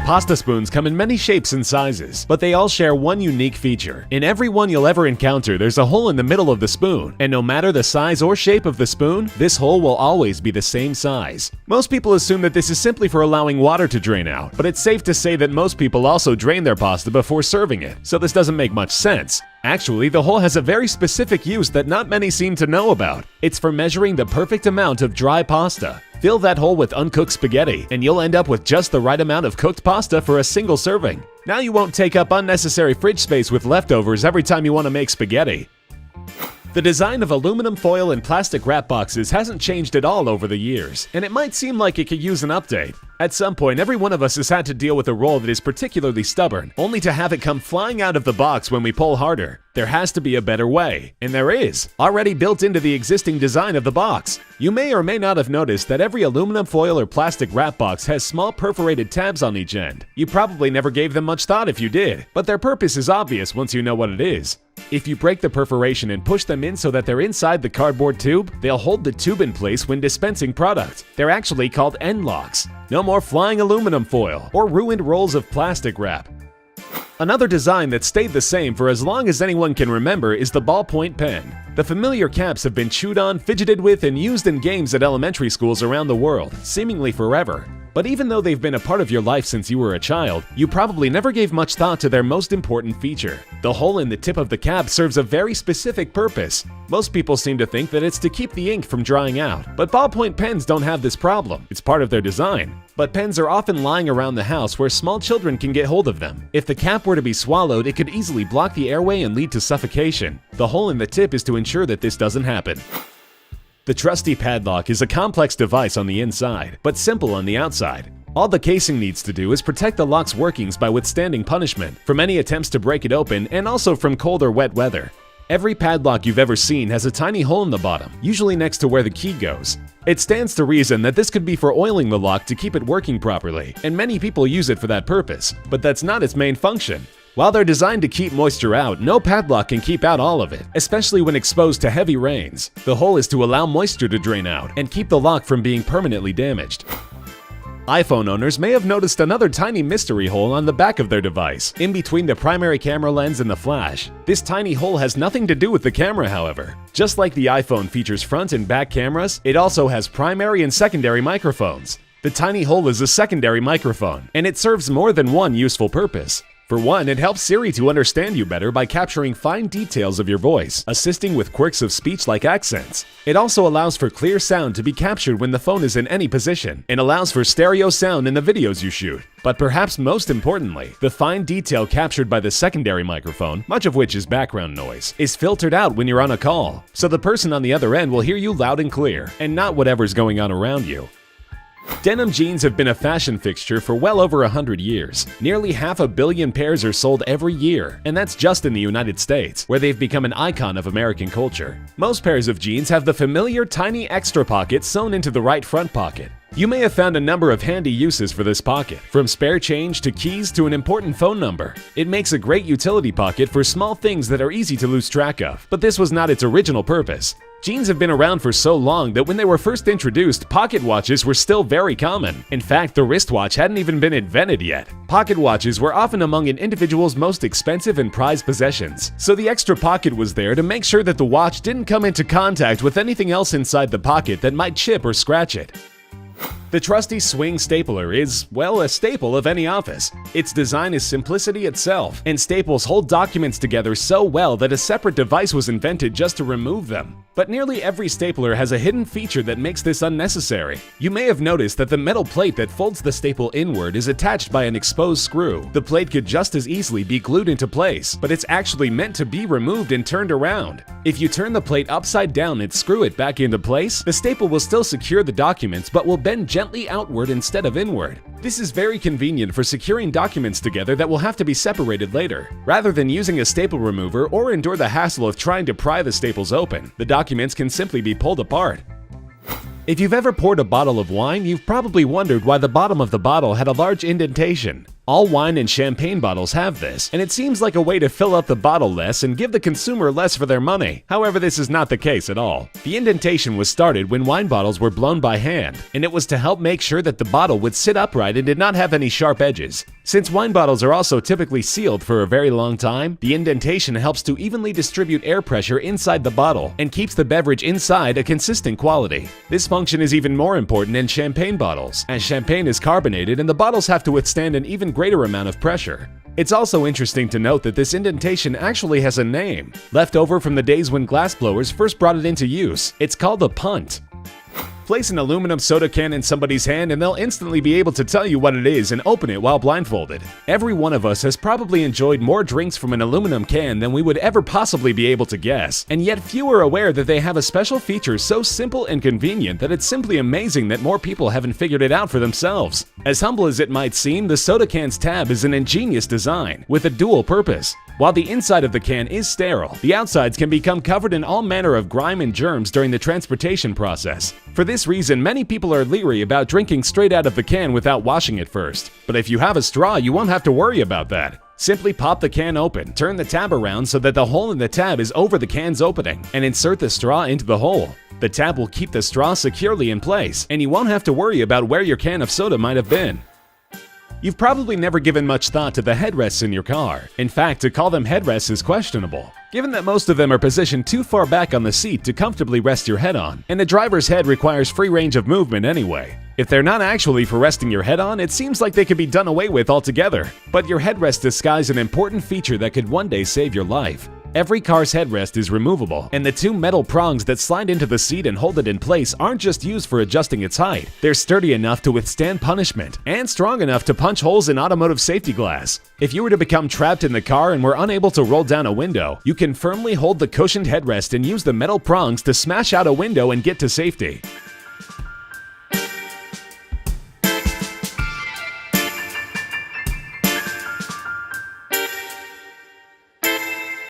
Pasta spoons come in many shapes and sizes, but they all share one unique feature. In every one you'll ever encounter, there's a hole in the middle of the spoon, and no matter the size or shape of the spoon, this hole will always be the same size. Most people assume that this is simply for allowing water to drain out, but it's safe to say that most people also drain their pasta before serving it, so this doesn't make much sense. Actually, the hole has a very specific use that not many seem to know about. It's for measuring the perfect amount of dry pasta. Fill that hole with uncooked spaghetti, and you'll end up with just the right amount of cooked pasta for a single serving. Now you won't take up unnecessary fridge space with leftovers every time you want to make spaghetti. The design of aluminum foil and plastic wrap boxes hasn't changed at all over the years, and it might seem like it could use an update. At some point, every one of us has had to deal with a roll that is particularly stubborn, only to have it come flying out of the box when we pull harder. There has to be a better way, and there is, already built into the existing design of the box. You may or may not have noticed that every aluminum foil or plastic wrap box has small perforated tabs on each end. You probably never gave them much thought if you did, but their purpose is obvious once you know what it is. If you break the perforation and push them in so that they're inside the cardboard tube, they'll hold the tube in place when dispensing product. They're actually called end locks. No more flying aluminum foil or ruined rolls of plastic wrap. Another design that stayed the same for as long as anyone can remember is the ballpoint pen. The familiar caps have been chewed on, fidgeted with, and used in games at elementary schools around the world, seemingly forever. But even though they've been a part of your life since you were a child, you probably never gave much thought to their most important feature. The hole in the tip of the cap serves a very specific purpose. Most people seem to think that it's to keep the ink from drying out, but ballpoint pens don't have this problem. It's part of their design. But pens are often lying around the house where small children can get hold of them. If the cap were to be swallowed, it could easily block the airway and lead to suffocation. The hole in the tip is to ensure that this doesn't happen. The trusty padlock is a complex device on the inside, but simple on the outside. All the casing needs to do is protect the lock's workings by withstanding punishment from any attempts to break it open and also from cold or wet weather. Every padlock you've ever seen has a tiny hole in the bottom, usually next to where the key goes. It stands to reason that this could be for oiling the lock to keep it working properly, and many people use it for that purpose, but that's not its main function. While they're designed to keep moisture out, no padlock can keep out all of it, especially when exposed to heavy rains. The hole is to allow moisture to drain out and keep the lock from being permanently damaged. iPhone owners may have noticed another tiny mystery hole on the back of their device, in between the primary camera lens and the flash. This tiny hole has nothing to do with the camera, however. Just like the iPhone features front and back cameras, it also has primary and secondary microphones. The tiny hole is a secondary microphone, and it serves more than one useful purpose. For one, it helps Siri to understand you better by capturing fine details of your voice, assisting with quirks of speech like accents. It also allows for clear sound to be captured when the phone is in any position, and allows for stereo sound in the videos you shoot. But perhaps most importantly, the fine detail captured by the secondary microphone, much of which is background noise, is filtered out when you're on a call, so the person on the other end will hear you loud and clear, and not whatever's going on around you. Denim jeans have been a fashion fixture for well over 100 years. Nearly 500 million pairs are sold every year, and that's just in the United States, where they've become an icon of American culture. Most pairs of jeans have the familiar tiny extra pocket sewn into the right front pocket. You may have found a number of handy uses for this pocket, from spare change to keys to an important phone number. It makes a great utility pocket for small things that are easy to lose track of, but this was not its original purpose. Jeans have been around for so long that when they were first introduced, pocket watches were still very common. In fact, the wristwatch hadn't even been invented yet. Pocket watches were often among an individual's most expensive and prized possessions, so the extra pocket was there to make sure that the watch didn't come into contact with anything else inside the pocket that might chip or scratch it. The trusty swing stapler is, well, a staple of any office. Its design is simplicity itself, and staples hold documents together so well that a separate device was invented just to remove them. But nearly every stapler has a hidden feature that makes this unnecessary. You may have noticed that the metal plate that folds the staple inward is attached by an exposed screw. The plate could just as easily be glued into place, but it's actually meant to be removed and turned around. If you turn the plate upside down and screw it back into place, the staple will still secure the documents but will bend gently outward instead of inward. This is very convenient for securing documents together that will have to be separated later. Rather than using a staple remover or endure the hassle of trying to pry the staples open, the documents can simply be pulled apart. If you've ever poured a bottle of wine, you've probably wondered why the bottom of the bottle had a large indentation. All wine and champagne bottles have this, and it seems like a way to fill up the bottle less and give the consumer less for their money. However, this is not the case at all. The indentation was started when wine bottles were blown by hand, and it was to help make sure that the bottle would sit upright and did not have any sharp edges. Since wine bottles are also typically sealed for a very long time, the indentation helps to evenly distribute air pressure inside the bottle and keeps the beverage inside a consistent quality. This function is even more important in champagne bottles, as champagne is carbonated and the bottles have to withstand an even greater amount of pressure. It's also interesting to note that this indentation actually has a name, left over from the days when glassblowers first brought it into use. It's called a punt. Place an aluminum soda can in somebody's hand and they'll instantly be able to tell you what it is and open it while blindfolded. Every one of us has probably enjoyed more drinks from an aluminum can than we would ever possibly be able to guess, and yet few are aware that they have a special feature so simple and convenient that it's simply amazing that more people haven't figured it out for themselves. As humble as it might seem, the soda can's tab is an ingenious design with a dual purpose. While the inside of the can is sterile, the outsides can become covered in all manner of grime and germs during the transportation process. For this reason, many people are leery about drinking straight out of the can without washing it first. But if you have a straw, you won't have to worry about that. Simply pop the can open, turn the tab around so that the hole in the tab is over the can's opening, and insert the straw into the hole. The tab will keep the straw securely in place, and you won't have to worry about where your can of soda might have been. You've probably never given much thought to the headrests in your car. In fact, to call them headrests is questionable, given that most of them are positioned too far back on the seat to comfortably rest your head on, and the driver's head requires free range of movement anyway. If they're not actually for resting your head on, it seems like they could be done away with altogether. But your headrests disguise an important feature that could one day save your life. Every car's headrest is removable, and the two metal prongs that slide into the seat and hold it in place aren't just used for adjusting its height. They're sturdy enough to withstand punishment and strong enough to punch holes in automotive safety glass. If you were to become trapped in the car and were unable to roll down a window, you can firmly hold the cushioned headrest and use the metal prongs to smash out a window and get to safety.